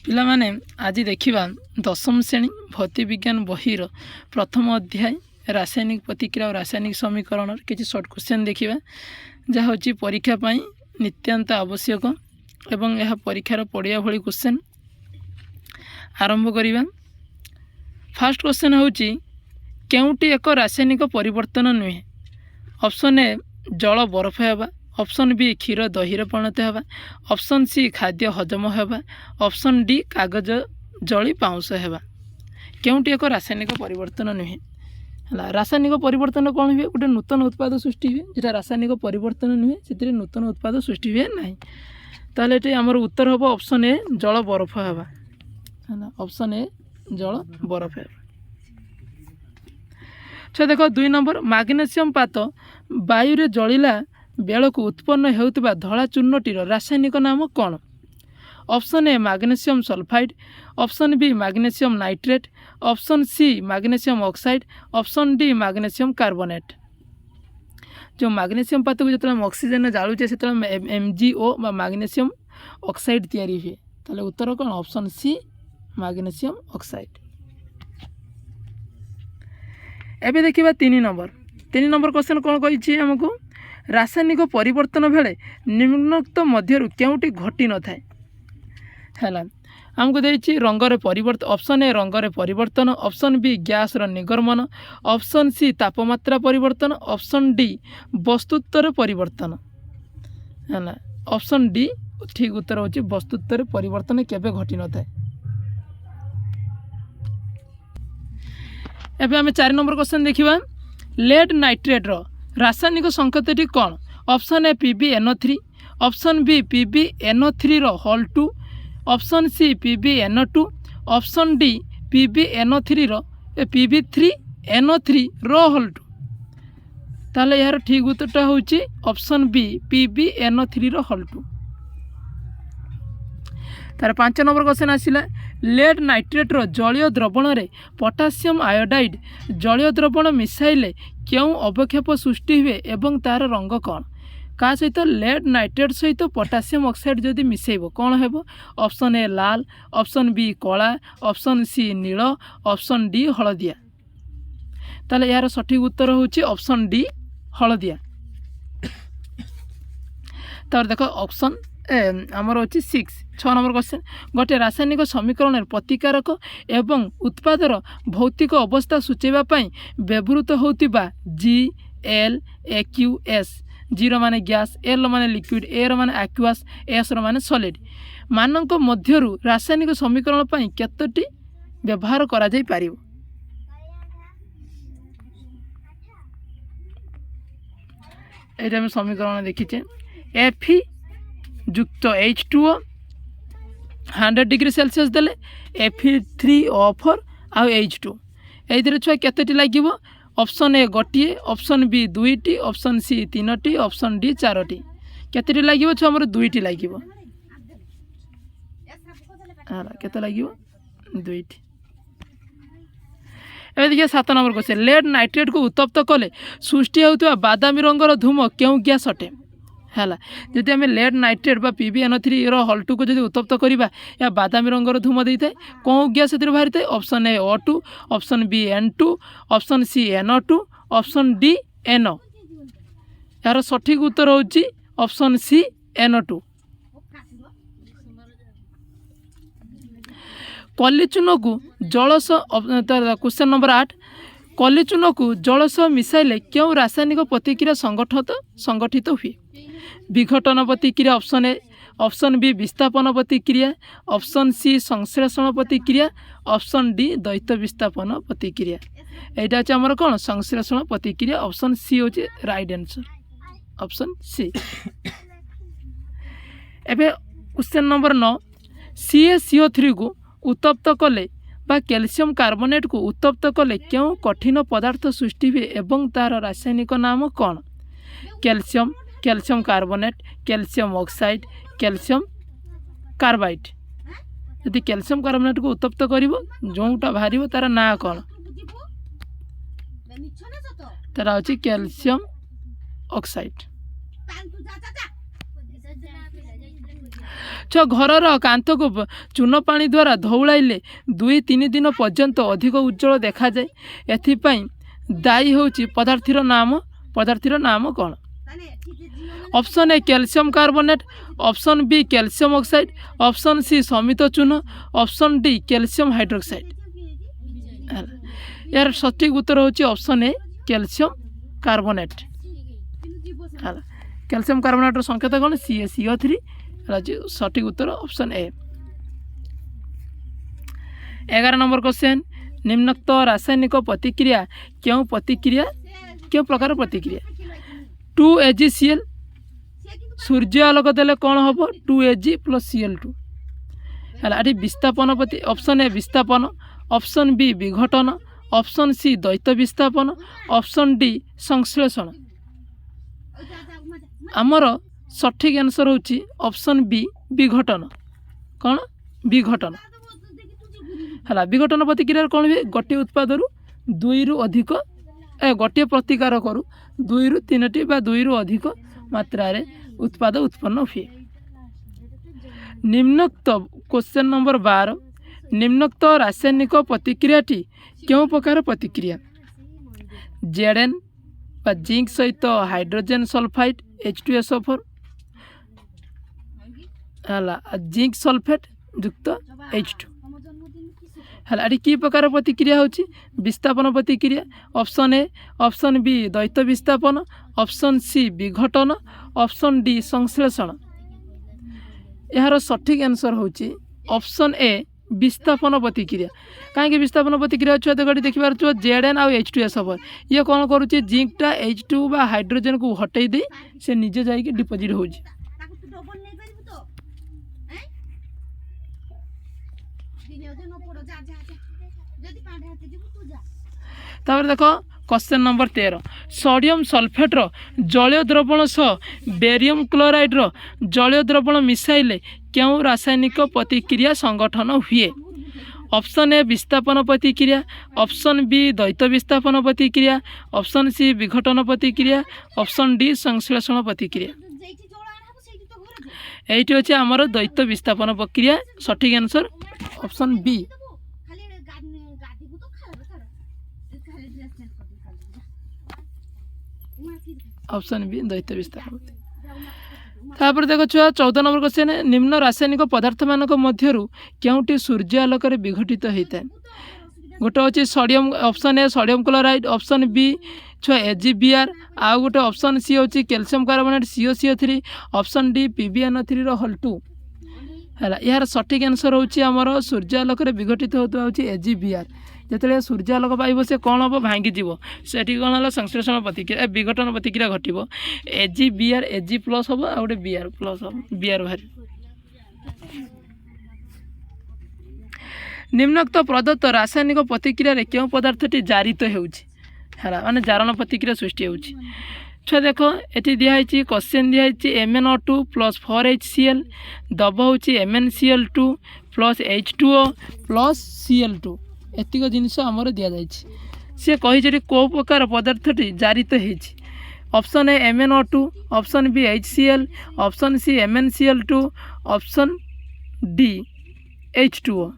ପିଲାମାନେ ଆଜି ଦେଖିବା ଦଶମ ଶ୍ରେଣୀ ଭୌତିକ ବିଜ୍ଞାନ ବହିର ପ୍ରଥମ ଅଧ୍ୟାୟ ରାସାୟନିକ ପ୍ରତିକ୍ରିୟା ଓ ରାସାୟନିକ ସମୀକରଣର କିଛି ସର୍ଟ କ୍ୱେଶ୍ଚନ୍ ଦେଖିବା, ଯାହା ହେଉଛି ପରୀକ୍ଷା ପାଇଁ ନିତ୍ୟାନ୍ତ ଆବଶ୍ୟକ ଏବଂ ଏହା ପରୀକ୍ଷାର ପଡ଼ିଆ ଭଳି କ୍ୱେଶ୍ଚନ୍। ଆରମ୍ଭ କରିବା। ଫାର୍ଷ୍ଟ କ୍ୱେଶ୍ଚନ୍ ହେଉଛି କେଉଁଟି ଏକ ରାସାୟନିକ ପରିବର୍ତ୍ତନ ନୁହେଁ? ଅପସନ୍ ଏ ଜଳ ବରଫ ହେବା, ଅପସନ୍ ବି କ୍ଷୀର ଦହିରେ ପରିଣତ ହେବା, ଅପସନ୍ ସି ଖାଦ୍ୟ ହଜମ ହେବା, ଅପସନ୍ ଡି କାଗଜ ଜଳି ପାଉଁଶ ହେବା। କେଉଁଟି ଏକ ରାସାୟନିକ ପରିବର୍ତ୍ତନ ନୁହେଁ? ହେଲା, ରାସାୟନିକ ପରିବର୍ତ୍ତନ କ'ଣ ହୁଏ? ଗୋଟେ ନୂତନ ଉତ୍ପାଦ ସୃଷ୍ଟି ହୁଏ, যেটা ରାସାୟନିକ ପରିବର୍ତ୍ତନ ନୁହେଁ, ସେଥିରେ ନୂତନ ଉତ୍ପାଦ ସୃଷ୍ଟି ହୁଏ ନାହିଁ। ତାହେଲେ ଏଠି ଆମର ଉତ୍ତର ହେବ ଅପସନ୍ ଏ ଜଳ ବରଫ ହେବା। ହେଲା, ଅପସନ୍ ଏ ଜଳ ବରଫ ହେବା। ଦେଖ 2 ନମ୍ବର, ମାଗ୍ନେସିୟମ୍ ପାତ ବାୟୁରେ ଜଳିଲା ବେଳକୁ ଉତ୍ପନ୍ନ ହେଉଥିବା ଧଳା ଚୂର୍ଣ୍ଣଟିର ରାସାୟନିକ ନାମ କ'ଣ? ଅପସନ୍ ଏ magnesium sulphide, option B magnesium nitrate, option C magnesium oxide, option D magnesium carbonate. ଯେଉଁ ମାଗ୍ନେସିୟମ୍ ପାତକୁ ଯେତେବେଳେ ଆମେ ଅକ୍ସିଜେନ୍ ଜାଳୁଛେ ସେତେବେଳେ MgO ବା ମାଗ୍ନେସିୟମ୍ ଅକ୍ସାଇଡ୍ ତିଆରି ହୁଏ। ତାହେଲେ ଉତ୍ତର କ'ଣ? Option C magnesium oxide. ଏବେ ଦେଖିବା 3 ନମ୍ବର। 3 ନମ୍ବର କ୍ୱେଶ୍ଚନ୍ କ'ଣ କହିଛି ଆମକୁ? ରାସାୟନିକ ପରିବର୍ତ୍ତନ ବେଳେ ନିମ୍ନୋକ୍ତ ମଧ୍ୟରୁ କେଉଁଟି ଘଟି ନଥାଏ? ହେଲା, ଆମକୁ ଦେଇଛି ରଙ୍ଗରେ ପରିବର୍ତ୍ତନ। ଅପସନ୍ ଏ ରଙ୍ଗରେ ପରିବର୍ତ୍ତନ, ଅପସନ୍ ବି ଗ୍ୟାସ୍ର ନିର୍ଗମନ, ଅପସନ୍ ସି ତାପମାତ୍ରା ପରିବର୍ତ୍ତନ, ଅପସନ୍ ଡି ବସ୍ତୁତ୍ୱରେ ପରିବର୍ତ୍ତନ। ହେଲା, ଅପସନ୍ ଡି ଠିକ୍ ଉତ୍ତର ହେଉଛି ବସ୍ତୁତ୍ୱରେ ପରିବର୍ତ୍ତନ କେବେ ଘଟି ନଥାଏ। ଏବେ ଆମେ 4 ନମ୍ବର କ୍ୱେଶ୍ଚନ୍ ଦେଖିବା। ଲେଡ୍ ନାଇଟ୍ରେଟ୍ର ରାସାୟନିକ ସଂକେତଟି କ'ଣ? Option A PbNO3, option B PbNO3ର whole 2, option C PbNO2, option D PbNO3ର Pb3NO3ର ହୋଲ୍ 2। ତାହେଲେ ଏହାର ଠିକ୍ ଉତ୍ତରଟା ହେଉଛି ଅପସନ୍ ବି PbNO3ର ହୋଲ୍ 2। ତାର 5 ନମ୍ବର କ୍ୱେଶ୍ଚନ୍ ଆସିଲା। ଲେଡ୍ ନାଇଟ୍ରେଟ୍ର ଜଳୀୟ ଦ୍ରବଣରେ ପଟାସିୟମ୍ ଆୟୋଡାଇଡ୍ ଜଳୀୟ ଦ୍ରବଣ ମିଶାଇଲେ କେଉଁ ଅବକ୍ଷେପ ସୃଷ୍ଟି ହୁଏ ଏବଂ ତାହାର ରଙ୍ଗ କ'ଣ? କାହା ସହିତ? ଲେଡ୍ ନାଇଟ୍ରେଟ୍ ସହିତ ପଟାସିୟମ୍ ଅକ୍ସାଇଡ୍ ଯଦି ମିଶାଇବ କ'ଣ ହେବ? Option A Lal, option B କଳା, ଅପସନ୍ ସି ନୀଳ, ଅପସନ୍ ଡି ହଳଦିଆ। ତାହେଲେ ଏହାର ସଠିକ୍ ଉତ୍ତର ହେଉଛି ଅପସନ୍ ଡି ହଳଦିଆ। ତାପରେ ଦେଖ ଅପସନ୍ ଆମର ହେଉଛି 6 ନମ୍ବର କ୍ୱେଶ୍ଚନ୍। ଗୋଟିଏ ରାସାୟନିକ ସମୀକରଣରେ ପ୍ରତିକାରକ ଏବଂ ଉତ୍ପାଦର ଭୌତିକ ଅବସ୍ଥା ସୂଚାଇବା ପାଇଁ ବ୍ୟବହୃତ ହେଉଥିବା GLAQS, G ର ମାନେ ଗ୍ୟାସ୍, L ର ମାନେ ଲିକ୍ୱିଡ୍, A ର ମାନେ ଆକ୍ୱାସ୍, S ର ମାନେ ସଲିଡ୍ ମାନଙ୍କ ମଧ୍ୟରୁ ରାସାୟନିକ ସମୀକରଣ ପାଇଁ କେତୋଟି ବ୍ୟବହାର କରାଯାଇପାରିବ? ଏଇଟା ଆମେ ସମୀକରଣ ଦେଖିଛେ। Fe ଯୁକ୍ତ H2O 100 ডিগ্রি সেলସିୟସ୍ ଦେଲେ Fe3O4 ଆଉ H2। ଏଇଥିରେ ଛୁଆ କେତେଟି ଲାଗିବ? ଅପସନ୍ ଏ ଗୋଟିଏ, ଅପସନ୍ ବି 2ଟି, ଅପସନ୍ ସି 3ଟି, ଅପସନ୍ ଡି 4ଟି। କେତେଟି ଲାଗିବ ଛୁଆ? ଆମର 2ଟି ଲାଗିବ। କେତେ ଲାଗିବ? 2ଟି। ଏବେ ଦେଖିବା 7 ନମ୍ବର କ୍ୱେଶ୍ଚନ୍। ଲେଡ୍ ନାଇଟ୍ରେଟ୍କୁ ଉତ୍ତପ୍ତ କଲେ ସୃଷ୍ଟି ହେଉଥିବା ବାଦାମୀ ରଙ୍ଗର ଧୂମ କେଉଁ ଗ୍ୟାସ୍ ଅଟେ? ହେଲା, ଯଦି ଆମେ ଲେଡ୍ ନାଇଟ୍ରେଟ୍ ବା PbNO3ର ହୋଲ୍ 2କୁ ଯଦି ଉତ୍ତପ୍ତ କରିବା, ଏହା ବାଦାମୀ ରଙ୍ଗର ଧୂମ ଦେଇଥାଏ। କେଉଁ ଗ୍ୟାସ୍ ସେଥିରୁ ବାହାରିଥାଏ? Option A O2, option B N2, option C NO2, option D NO। ଏହାର ସଠିକ୍ ଉତ୍ତର ହେଉଛି ଅପସନ୍ ସି NO2। କଲିଚୂନକୁ ଜଳ ସହ କ୍ୱେଶ୍ଚନ୍ ନମ୍ବର 8। କଲିଚୂନକୁ ଜଳ ସହ ମିଶାଇଲେ କେଉଁ ରାସାୟନିକ ପ୍ରତିକ୍ରିୟା ସଂଗଠିତ ହୁଏ? ବିଘଟନ ପ୍ରତିକ୍ରିୟା ଅପସନ୍ ଏ, ଅପସନ୍ ବି ବିସ୍ଥାପନ ପ୍ରତିକ୍ରିୟା, ଅପସନ୍ ସି ସଂଶ୍ଳେଷଣ ପ୍ରତିକ୍ରିୟା, ଅପସନ୍ ଡି ଦ୍ୱୈତ ବିସ୍ଥାପନ ପ୍ରତିକ୍ରିୟା। এইটা হচ্ছে আমার কোণ? সংশ্লেষণ প্রতিক্রিয়া। অপশন সি হচ্ছে রাইট আনসর, অপশন সি। এবে কোশ্চেন নম্বর 9। CaCO3 को उत्तप्त कले बा कैल्शियम कार्बोनेट को उत्तप्त कले क्यों कठिन पदार्थ सृष्टि हुए एवं तार रासायनिक नाम कौन? Calcium, calcium carbonate, calcium oxide, calcium carbide. यदि कैल्शियम कार्बोनेट को उत्तप्त करिवो जोटा बाहरिवो तार ना कौन? तार होची कैल्शियम ऑक्साइड। छुआ घरर कांथ को चून पानी द्वारा धौलाइले 2-3 दिन पर्यंत अधिक उज्जवल देखा जाए। एथिपाई दायी होची पदार्थीर नाम कौन? Option A calcium carbonate, option B calcium oxide, option C समित चून, ऑप्शन डी कैल्शियम हाइड्रोक्साइड। यार सठिक उत्तर होची option A calcium carbonate. Calcium carbonate संकेत कौन? CO3। सठिक उत्तर ऑप्शन ए। 11 नंबर क्वेश्चन, निम्नोक्त रासायनिक प्रतिक्रिया क्यों प्रकार प्रतिक्रिया? 2AgCl सूर्य आलोक देले कौन हम? 2Ag + Cl2 है। विस्थापन प्रति ऑप्शन ए विस्थापन, ऑप्शन बी विघटन, ऑप्शन सी द्वैत विस्थापन, ऑप्शन डी संश्लेषण। आमर सठिक आंसर होची ऑप्शन बी विघटन। कौन? विघटन है। विघटन प्रतिक्रिया कौन हुए? गोटे उत्पाद 2 रु अधिक गोटे प्रतिकार करू 2 रु 3टी बा 2 रु अधिक मात्रा रे उत्पाद उत्पन्न हुए। निम्नोक्त क्वेश्चन नंबर 12, निम्नोक्त रासायनिक प्रतिक्रियाटी क्यों प्रकार प्रतिक्रिया? Zn बा जिंक सहित हाइड्रोजन सल्फाइड H2SO4 है, जिंक सल्फेट युक्त H2 है। कि प्रकार प्रतिक्रिया होची? विस्थापन प्रतिक्रिया। ऑप्शन ए, ऑप्शन बी द्वैत विस्थापन, ऑप्शन सी विघटन, ऑप्शन डी संश्लेषण। यार सठिक आंसर होची ऑप्शन ए विस्थापन प्रतिक्रिया। कहीं विस्थापन प्रतिक्रिया छुआ देख देखिपार छुआ Zn आउ H2SO4 ये कौन करुच्चे? जिंकटा H2 बा हाइड्रोजन को हटई दे से निजे जाइए डिपोजिट हो। तापर देख क्वेश्चन नंबर 13, सोडियम सल्फेट जलीय द्रवण सह बेरियम क्लोराइड जलीय द्रवण मिसाइले क्यों रासायनिक प्रतिक्रिया संगठन हुए? ऑप्शन ए विस्थापन प्रतिक्रिया, ऑप्शन बी द्वैत विस्थापन प्रतिक्रिया, ऑप्शन सी विघटन प्रतिक्रिया, ऑप्शन डी संश्लेषण प्रतिक्रिया। एटी अच्छे आमर द्वैत विस्थापन प्रक्रिया। सठिक answer option B. Option B द्वैत विस्थापन। तापर देखो छुआ 14 नंबर क्वेश्चन, निम्न रासायनिक पदार्थ मानक मध्यरु क्योंटी सूर्य आलोक विघटित होता है? गोटे अच्छे sodium, option A sodium chloride, option B छुआ AgBr, आउ गोटे ऑप्शन सी होची calcium carbonate COCO3, option D PbNO3 है। यार सठिक आंसर होची आमर सूर्य आलोक विघटित होता होची AgBr। जिते सूर्य आलोक पाइब से कौन हम? भांगी जीव से कौन है? संश्लेषण प्रतिक्रिया विघटन प्रतिक्रिया घटव। AgBr Ag+ हम आ गए Br+ हम Br बाहर। निम्नोक्त प्रदत्त रासायनिक प्रतिक्रिया क्यों पदार्थटी जारित होउछि? माने जारण प्रतिक्रिया सृष्टि होउछि। छुआ देख ये दिखाई क्वेश्चन दिखाई MnO2 + 4HCl दब होउछि MnCl2 + H2O + Cl2 एतिक जिनस आमर दि जाए। सी कही कौ प्रकार पदार्थटी जारित होइछि? Option A MnO2, option B HCl, option C MnCl2, option D H2O।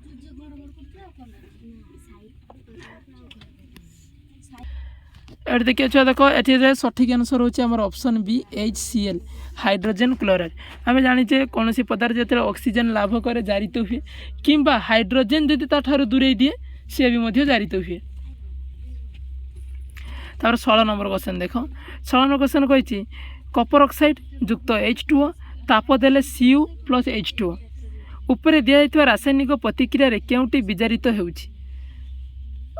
एट देखिए छुआ देख ये सठिक आंसर होची आमर option B HCl hydrogen chloride. आम जाचे कौन पदार्थ जो ऑक्सीजन लाभ करे जारित हुए किंबा हाइड्रोजन जदि ताठारु दूरे दिए सी भी जारित हुए। तापर 16 नंबर क्वेश्चन देख 16 नंबर क्वेश्चन कही कपर ऑक्साइड युक्त H2O ताप देले Cu + H2O उपरे दिया रासायनिक प्रतिक्रिया Kyonti विजारित होउछि?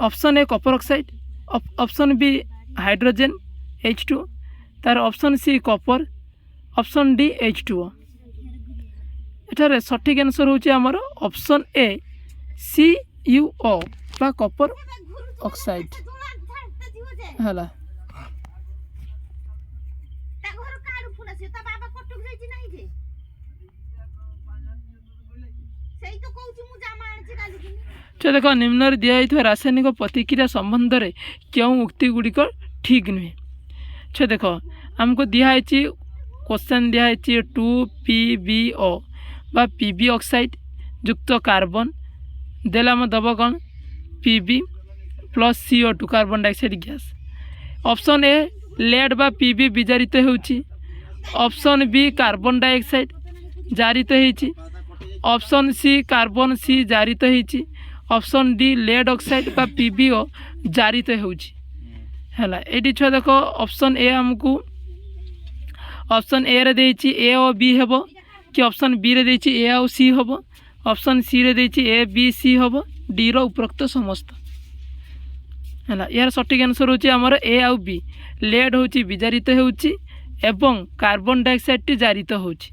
Option A Kapoor oxide, option B hydrogen H2, तार option C Kapoor, option D H2O। एठारे सठिक आंसर होछि आमर ऑप्शन ए CuO बा कपर ऑक्साइड हला। देख निम्न दिखाई रासायनिक प्रतिक्रिया संबंध में क्यों उक्ति गुड़िक ठीक नुहे? देख आमको दिखाई क्वेश्चन दिखाई 2PbO बा पीबी ऑक्साइड युक्त कार्बन देला आम दब कौन PB plus CO2 carbon dioxide gas. Option A lead बा पीबी विजारित होउची। ऑप्शन बी कार्बन डाइऑक्साइड जारित होइची। ऑप्शन सी कार्बन सी जारित होइची। ऑप्शन डी लेड ऑक्साइड बा पीबीओ जारित होउची हैला। एटी छुआ देख ऑप्शन ए हमको ऑप्शन ए रे देइची ए और बी हेबो कि ऑप्शन बी रे देइची ए और सी हेबो, ऑप्शन सी रे देइची ए बी सी हेबो, डी रो उपरोक्त समस्त हैला। यार सठिक आंसर होची हमर ए और बी। लेड होची विजारित होउची एवं कार्बन डाइऑक्साइड टी जारित होउची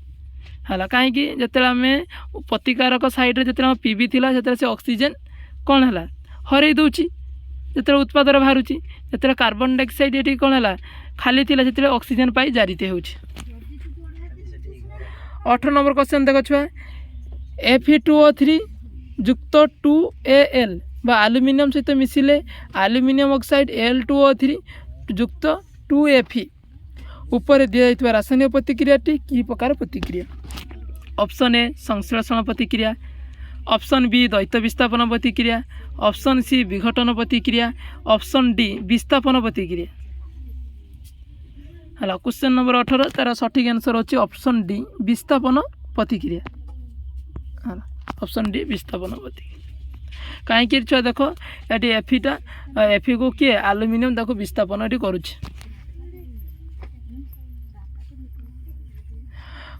हैला। कहीं जिते आम प्रतिकारक साइड रे जिते पीबी थिला सेते से ऑक्सीजन कौन है हरई दूची जो उत्पाद बाहर जो कार्बन डाइऑक्साइड ये कौन है खाली थी से ऑक्सीजन पाई जारी हो। 18 नंबर क्वेश्चन देख छुआ Fe2O3 युक्त 2Al बा आलुमिनियम सहित मिसिले आलुमिनियम ऑक्साइड Al2O3 युक्त 2Fe ऊपर दिया रासायनिक प्रतिक्रिया कि प्रकार प्रतिक्रिया। ऑप्शन ए संश्लेषण प्रतिक्रिया, ऑप्शन बी द्वैत विस्थापन प्रतिक्रिया, ऑप्शन सी विघटन प्रतिक्रिया, ऑप्शन डी विस्थापन प्रतिक्रिया है। क्वेश्चन नंबर 18 तार सठिक आंसर अच्छी ऑप्शन डी विस्थापन प्रतिक्रिया है। ऑप्शन डी विस्थापन प्रतिक्रिया कहीं छुआ देख ये एफिटा एफि को किए आलुमिनियम ताको विस्थापन ये करुच्छे।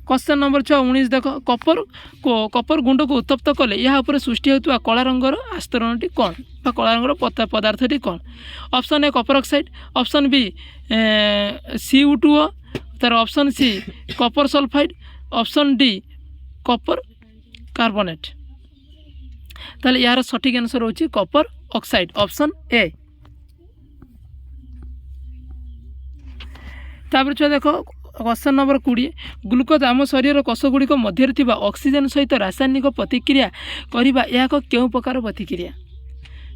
क्वेश्चन नंबर 19 देख कपर गुंड को उत्तप्त कले या सृष्टि होता कला रंगर आस्तरण कौन बा कला रंगर पदार्थटी कौन। ऑप्शन ए Kapoor oxide, option B CO2 तार option C copper sulphide, option D copper carbonate. ताले यार सठिक आंसर होची कपर ऑक्साइड ऑप्शन ए। तापर छुआ देख क्वेश्चन नंबर 20 ग्लुकोज आम शरीर कोषगुड़िक मध्य ऑक्सीजन सहित रासायनिक प्रतिक्रिया करवा यह क्यों प्रकार प्रतिक्रिया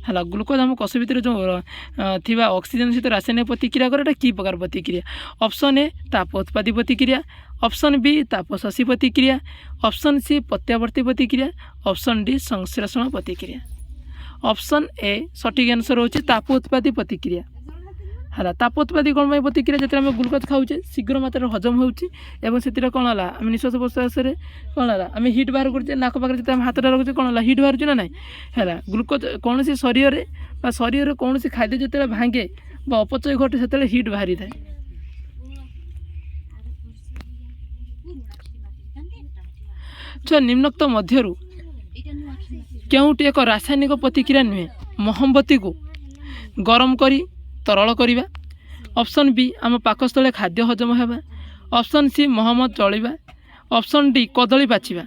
है। ग्लुकोज आम कोष भितर जो थी ऑक्सीजन सहित रासायनिक प्रतिक्रिया करे कि प्रकार प्रतिक्रिया। ऑप्शन ए ताप उत्पादी प्रतिक्रिया, ऑप्शन बी ताप शोषी प्रतिक्रिया, ऑप्शन सी प्रत्यावर्ती प्रतिक्रिया, ऑप्शन डी संश्लेषण प्रतिक्रिया। ऑप्शन ए सठिक आंसर होची ताप उत्पादी प्रतिक्रिया है। ताप उत्पादी कौन प्रतिक्रिया जो आम ग्लुकोज खाऊे शीघ्र मात्रा हजम होउची एवं से कौन है आम निश्वास प्रश्वास कौन है आम हिट बाहर करुचे नाक पाखे जो आम हाथटा रखुचे कौन है हिट बाहर ना ना है। ग्लुकोज कौन सी शरीर शरीर कौन सी खाद्य जो भांगे अपचय घटे से हिट बाहरी थाए। निम्नोक्त मध्यरु केउटी एक रासायनिक प्रतिक्रिया नुहे मोहम्बती को गरम करी तरल करिबा, ऑप्शन बी आम पाकस्थले खाद्य हजम हेबा, ऑप्शन सी मोहम्मद चलिबा, ऑप्शन डी कदली पाचिबा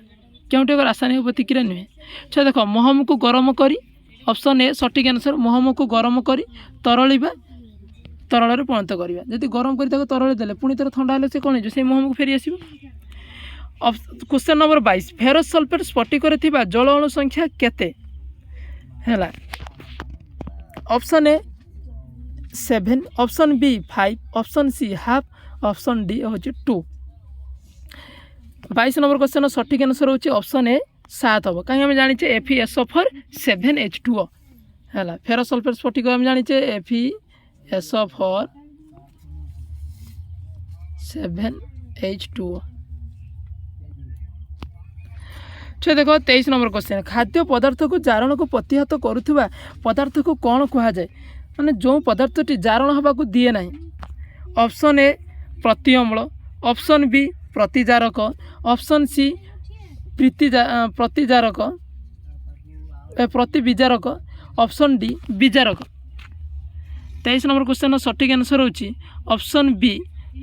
केउटी एक रासायनिक प्रतिक्रिया नुहे। अच्छा देख मोहम को गरम करी ऑप्शन ए सठिक आंसर मोहम को गरम करी तरलिबा तरल परिणत करिबा। जदि गरम करी ताको तरल देले पुणी तर ठंडा हेले से कोन हो से मोहम को फेरी आसीबो। क्वेश्चन नंबर 22 फेरस सल्फेट स्फटिकर थिबा जल अणु संख्या केते हैला। Option A 7, option B 5, option C half, option D हूँ 2। 22 नंबर क्वेश्चन सठिक आंसर होची ऑप्शन ए 7 हम कहीं आम जाने FeSO4 7H2O है। फेरस सल्फेट स्फटिक आम जाने FeSO4 7H2O। छे देख 23 नंबर क्वेश्चन खाद्य पदार्थ को जारण को प्रतिहत करुवा पदार्थ को कौन कह जाए माने जो पदार्थटी जारण हवा को दिए ना। ऑप्शन ए प्रतिअम्ल, ऑप्शन बी प्रतिजारक, ऑप्शन सी प्रतिजारक प्रतिविजारक, ऑप्शन डी विजारक। 23 नंबर क्वेश्चन सठिक आंसर होची ऑप्शन बी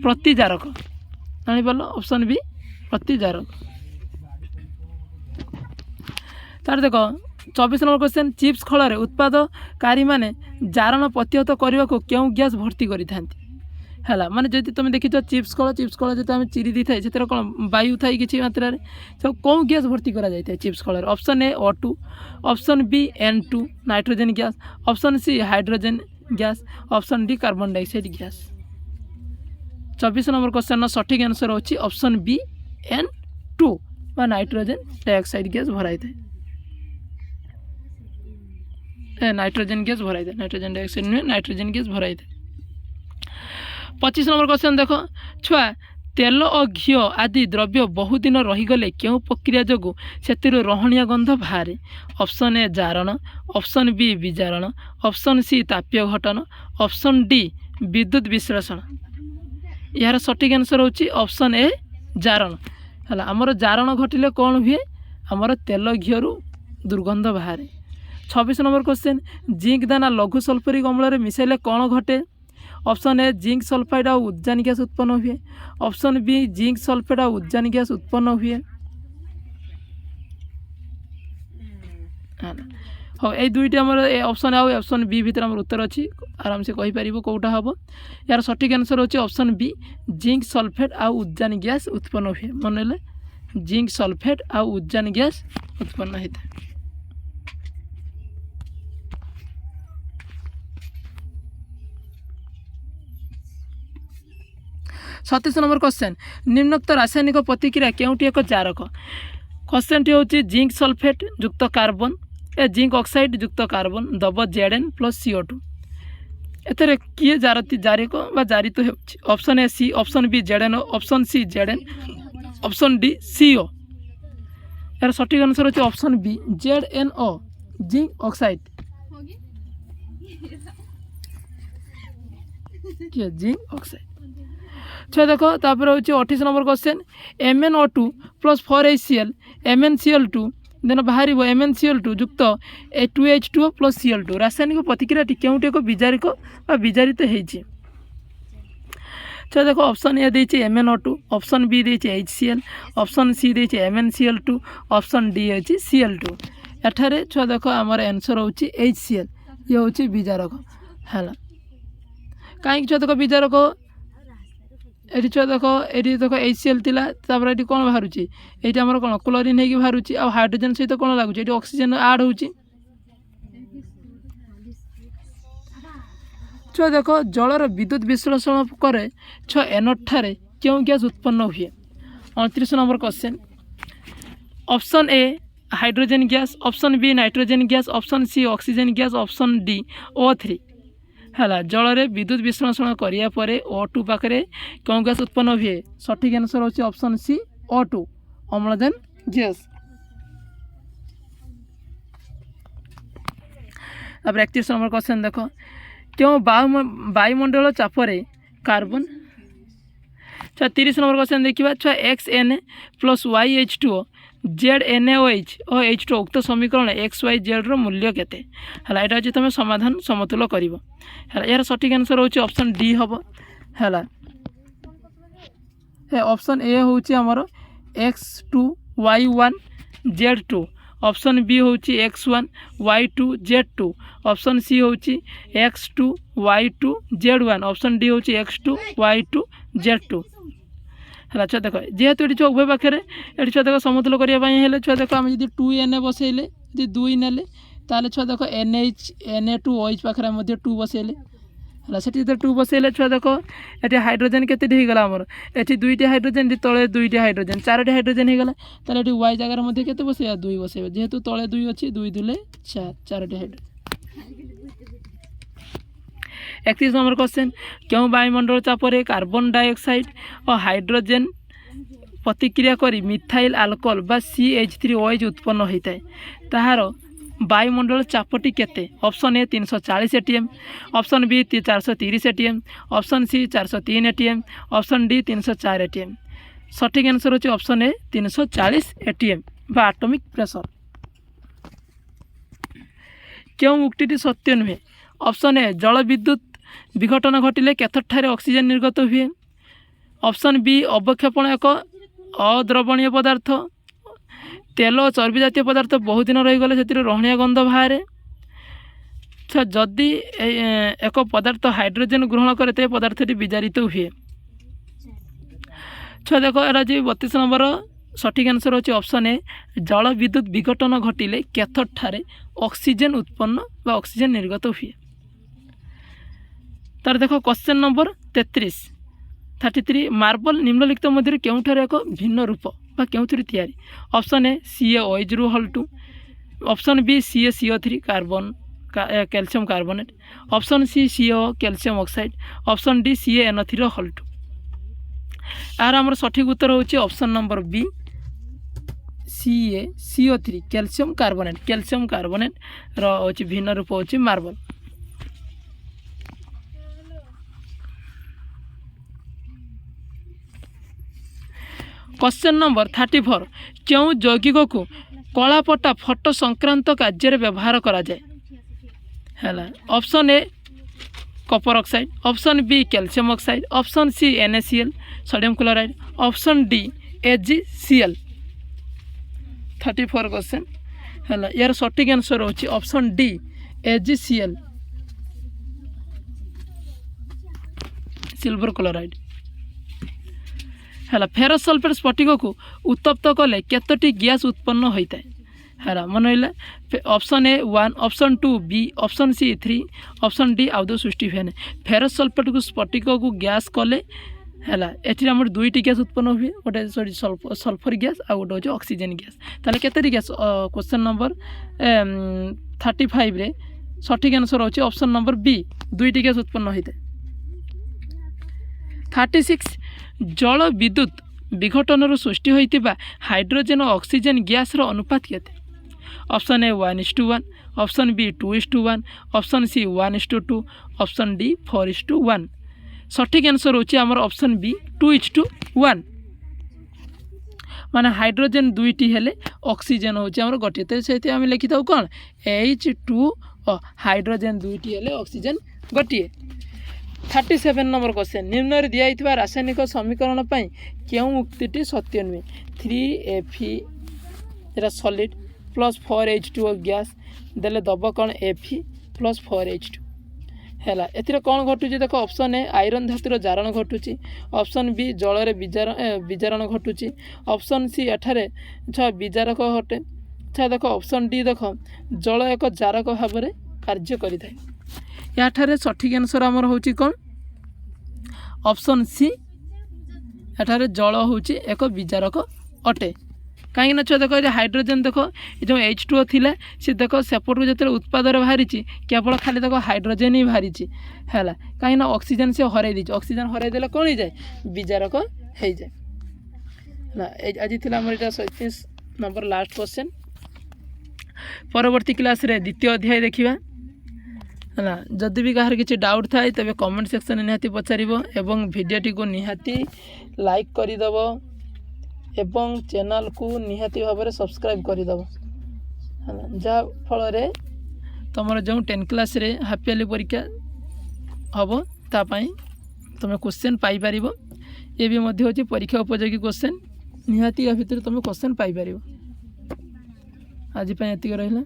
प्रतिजारक जानी पाल ऑप्शन बी प्रतिजारक। तार देख 24 नंबर क्वेश्चन चिप्स खल उत्पादकारी माने जारण प्रतिहत करने को क्यों गैस भर्ती करि है माने जदि तुम देखी चिप्स खल जो आम चिरी दी थाए से कौन वायु थाई किसी मात्रा सब कौन गैस भर्ती करा जाए चिप्स खल। Option A O2, option B N2 nitrogen gas, option C hydrogen gas, option D carbon dioxide gas. 24 number question सठिक आंसर होची ऑप्शन बी N2 बा नाइट्रोजेन डाइऑक्साइड गैस भराई थाए नाइट्रोजेन गैस भराई थाए नाइट्रोजेन डाइऑक्साइड नुहे नाइट्रोजेन गैस भराई थाए 25 नंबर क्वेश्चन देख छुआ तेल और घी आदि द्रव्य बहुदिन रहीगले क्यों प्रक्रिया जोगु से रहणिया गंध बाहर ऑप्शन ए जारण ऑप्शन बी विजारण ऑप्शन सी ताप्य घटन ऑप्शन डी विद्युत विश्लेषण यार सठिक आंसर होची ऑप्शन ए जारण है आमर जारण घटिले कौन हुए आमर तेल घी दुर्गंध बाहर 26 नंबर क्वेश्चन जिंक दाना लघु सल्फ्यूरिक अम्ल मिसाइले कौन घटे ऑप्शन ए जिंक सल्फाइड और उद्जान गैस उत्पन्न हुए ऑप्शन बी जिंक सल्फेट और उद्जान गैस उत्पन्न हुए हाँ ये दुईटी आम ऑप्शन आ ऑप्शन बी भितर आम उत्तर अच्छी आराम से कहीपर कौटा हम यार सठिक आंसर होची ऑप्शन बी जिंक सल्फेट और उद्जान गैस उत्पन्न हुए मन जिंक सल्फेट और उद्जान गैस उत्पन्न होता है 37 नंबर क्वेश्चन निम्नोक्त रासायनिक प्रतिक्रिया केउटी एक कारक क्वेश्चन टी होची जिंक सल्फेट युक्त कार्बन जिंक ऑक्साइड युक्त कार्बन दब Zn प्लस CO2 एथरे किए जारिक बा जारित होची option A C option B Zn option C Zn option D CO यार सठिक आंसर होची option B ZnO zinc oxide किए जिंक ऑक्साइड छो देखो तापर होची 28 number question MnO2 plus 4HCl MnCl2 then बाहर MnCl2 युक्त 2H2O प्लस Cl2 रासायनिक प्रतिक्रिया केउटी एक विजारिक बा विजारित होईची छो देखो ऑप्शन ए देछि MnO2 ऑप्शन बी देछि HCl ऑप्शन सी देछि MnCl2 ऑप्शन डी होछि Cl2 एठारे छो देखो आमर आंसर होछि HCl ये होछि विजारक हैला काई छो देखो विजारक एटी छुआ देख ये देख HCl थिला तापर एटी कोन बाहरुची एटी हमर कोन क्लोरीन हेकी बाहरुची आ हाइड्रोजन सहित कोन लागुची एटी ऑक्सीजन ऐड होची छुआ देख जलर विद्युत विश्लेषण करे छुआ एनोड ठारे क्यों गैस उत्पन्न हुए 29 number question option A hydrogen gas option B nitrogen gas option C oxygen gas option D O3 है जल विद्युत विश्लेषण करिया परे O2 पाखे कौन गैस उत्पन्न हुए सठिक आंसर होची ऑप्शन सी O2 अम्लजान गैस। अब 31 नंबर क्वेश्चन देख क्यों वायुमंडल चापरे कार्बन 30 नंबर क्वेश्चन देखा छुआ XN प्लस YH2O ZNaOH और H2O उक्त समीकरण XYZ मूल्य केते है यहाँ तुम समाधान समतुल कर यार सठिक आंसर होची ऑप्शन डी हम है ऑप्शन ए होची हमर X2Y1 Z2 ऑप्शन बी होची X1 Y2 Z2 option C होची X2 Y2 Z1 option D होची X2 Y2 Z2 है छुआ देख जेहेतु ये छुआ उभय पाखे ये छुआ देख समतुल करने छुआ देख आम जी 2Na बसैले जी 2 नेले ताले छुआ देख Na2OH पाखे 2 बसैले है से 2 बसैले छुआ देख ये हाइड्रोजन केते होगला आमर ये 2टी हाइड्रोजन तले 2टी हाइड्रोजन 4टी हाइड्रोजन होगला ताले ये Y जगार मध्य केते बसैया 2 बसैबे जेहेतु तले 2 अच्छी 2 2 4टी हाइड्रोजन। 31 नंबर क्वेश्चन क्यों वायुमंडल चापरे कार्बन डाइऑक्साइड और हाइड्रोजन प्रतिक्रिया करी मिथाइल अल्कोहल बा CH3OH उत्पन्न होता है ताहार वायुमंडल चापटी केते option A 340 ATM option B 430 ATM option C 403 ATM option D 304 ATM सठिक आंसर होची ऑप्शन ए 340 ATM बा एटॉमिक प्रेशर। क्यों उक्तिटी सत्य नुहे ऑप्शन ए जल विद्युत विघटन घटिले कैथोड ठारे ऑक्सीजन निर्गत हुए ऑप्शन बी अवक्षेपण एक अद्रवणीय पदार्थ तेल और चर्बी जातीय पदार्थ बहुत दिन रहीगले से रहणिया गंध बाहर जदि एक पदार्थ हाइड्रोजन ग्रहण करे तो पदार्थटी विजारित हुए छुआ देख एरा जी 32 नंबर सठिक आंसर होची ऑप्शन ए जल विद्युत विघटन घटिले कैथोड ठारे ऑक्सीजन उत्पन्न व ऑक्सीजन निर्गत हुए। तार देख क्वेश्चन नंबर 33 मार्बल निम्नलिखित मध्य केउठार एक भिन्न रूप बा केउथि तैयारी ऑप्शन ए CaOH रु हल 2 option B CaCO3 carbon calcium carbonate option C CO calcium oxide option D CaNO3 हल 2 यार आमर सठिक उत्तर होची option number B CaCO3 calcium carbonate रोची भिन्न रूप होची मार्बल। क्वेश्चन नंबर 34 क्यों यौगिक को कलापटा फटो संक्रांत कार्य व्यवहार करा जाए हैला option A copper oxide option B calcium oxide option C NaCl sodium chloride option D AgCl 34 question हैला यार सटीक आंसर होची option D AgCl silver chloride है फेरस सल्फेट स्फटिक को उत्तप्त कले केतोटी गैस उत्पन्न होता है है मन option A 1 option 2 B option C 3 option D आउ सृष्टि हुए फेरस सल्फेट को स्फटिक को गैस कले है ये आम दुईटी गैस उत्पन्न हुए गोटे सॉरी सल्फर गैस आ गोटे हूँ ऑक्सीजन गैस ताले केतोटी गैस क्वेश्चन नंबर 35 रे सठिक आंसर होची ऑप्शन नंबर बी दुईटी गैस उत्पन्न होता है। 36 जल विद्युत विघटन सृष्टि होता हाइड्रोजेन और ऑक्सीजन गैस अनुपात केते option A 1:1 option B 2:1 option C 1:2 option D 4:1 सठिक आंसर होची आमर ऑप्शन बी 2:1 माने हाइड्रोजेन दुईटी हेले ऑक्सीजन होची आमर गोटे तो से आम लिखि था कौन H2 और हाइड्रोजेन दुईटी हेले ऑक्सीजन गोटे। 37 नंबर क्वेश्चन निम्न दिया रासायनिक समीकरण पर क्यों उक्ति सत्य नुहे 3Fe solid plus 4H2 gas देले दब कौन Fe प्लस 4H2 है ए कौन घटुची देख ऑप्शन ए आयरन धातुर जारण घटुची ऑप्शन बी जल विजारण घटुची ऑप्शन सी एठारे विजारक हटे देख ऑप्शन डी देख जल एक जारक भाव में कार्य करें याठारे सठिक आंसर आमर होची कौन ऑप्शन सी एठारे जल होची एक विजारक अटे कहीं ना छुआ देख हाइड्रोजेन देख जो H2O थिला सी देख सेपटू जो उत्पादन बाहरी केवल खाली देख हाइड्रोजेन ही बाहरी है कहीं ऑक्सीजन से हर दी ऑक्सीजन हर देले कौन हो जाए विजारक हो जाए आज थी आम यहाँ 37 नंबर लास्ट क्वेश्चन परवर्ती क्लास रे द्वितीय अध्याय देखा है जदि भी कहार किसी डाउट थाए तबे कमेंट सेक्शन निहाती पचारिबो एवं वीडियोटी को निहाती लाइक करदेव एवं चैनल को निहाती भाव में सब्सक्राइब करदेव है जहाँ फल तुम जो 10 क्लास रे हाफ इयरली परीक्षा हम तापाई तुम क्वेश्चन पाइपर ये भी मध्य होची परीक्षा उपयोगी क्वेश्चन निहाती या भितर तुम क्वेश्चन पाइपर आज एतिक रहा।